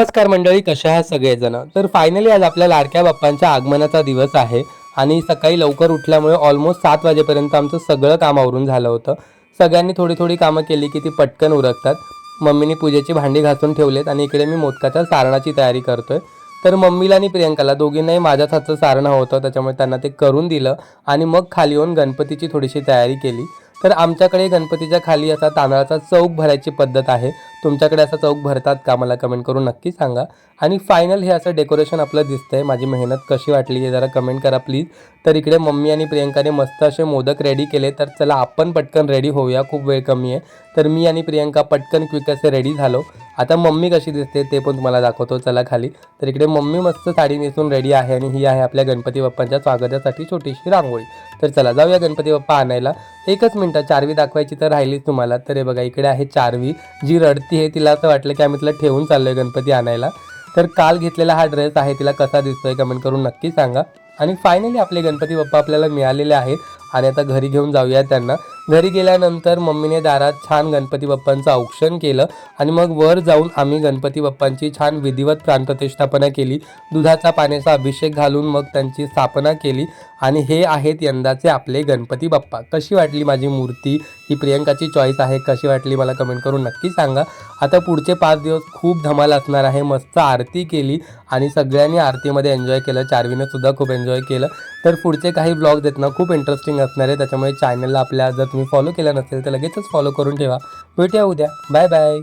नमस्कार मंडळी, कशा आहात सगळेजण? तर फायनली आज आपल्या लाडक्या बाप्पांच्या आगमनाचा दिवस आहे आणि सकाळी लवकर उठल्यामुळे ऑलमोस्ट 7 वाजेपर्यंत आमचं सगळं काम आवरून झालं होतं. सगळ्यांनी थोडी थोडी कामं केली की ती पटकन उरकतात. मम्मीनी पूजेची भांडी घासून ठेवलेत आणि इकडे मी मोदकाच्या सारणाची तयारी करतोय. तर मम्मीला आणि प्रियंकाला दोघींनाही माझ्याच हातचं सारण हवं होतं, त्याच्यामुळे त्यांना ते करून दिलं आणि मग खाली येऊन गणपतीची थोडीशी तयारी केली. तर आमच्याकडे गणपतीच्या खाली असा तांदळाचा चौक भरायची पद्धत आहे. तुमच्याकडे असा चौक भरतात का? मला कमेंट करून नक्की सांगा. आणि फायनल हे असं डेकोरेशन आपलं दिसतंय. माझी मेहनत कशी वाटली हे जरा कमेंट करा प्लीज. तर इकडे मम्मी आणि प्रियंकाने मस्त असे मोदक रेडी केले. तर चला आपण पटकन रेडी होऊया, खूप वेळ कमी आहे. तर मी आणि प्रियंका पटकन क्विक असे रेडी झालो. आता मम्मी कशी दिसते ते पण तुम्हाला दाखवतो, चला खाली. तर इकडे मम्मी मस्त साडी नेसून रेडी आहे आणि ही आहे आपल्या गणपती बाप्पांच्या स्वागतासाठी छोटीशी रांगोळी. तर चला जाऊया गणपती बाप्पा आणायला. एकच मिनटं, चारवी दाखवायची तर राहिलीच तुम्हाला. तर हे बघा, इकडे आहे चारवी, जी रडती आहे. तिला असं वाटलं की आम्ही तिला ठेवून चाललोय गणपती आणायला. तर काल घेतलेला हा ड्रेस आहे, तिला कसा दिसतोय कमेंट करून नक्की सांगा. आणि फायनली आपले गणपती बाप्पा आपल्याला मिळालेले आहेत आणि आता घरी घेऊन जाऊया त्यांना. घरी गेल्यानंतर मम्मीने दारात छान गणपती बाप्पांचं औक्षण केलं आणि मग वर जाऊन आम्ही गणपती बाप्पांची छान विधिवत प्राणप्रतिष्ठापना केली. दुधाचा पाण्याचा अभिषेक घालून मग त्यांची स्थापना केली. आणि हे आहेत यंदाचे आपले गणपती बाप्पा. कशी वाटली माझी मूर्ती? ही प्रियंकाची चॉईस आहे. कशी वाटली मला कमेंट करून नक्की सांगा. आता पुढचे 5 दिवस खूप धमाल असणार आहे. मस्त आरती केली आणि सगळ्यांनी आरतीमध्ये एन्जॉय केलं. चारवीने सुद्धा खूप एन्जॉय केलं. तर पुढचे काही ब्लॉग्स आहेत ना, खूप इंटरेस्टिंग असणार आहे. त्याच्यामुळे चॅनलला आपल्या जर तुम्ही फॉलो केलं नसेल तर लगेचच फॉलो करून ठेवा. भेटूया उद्या. Bye bye.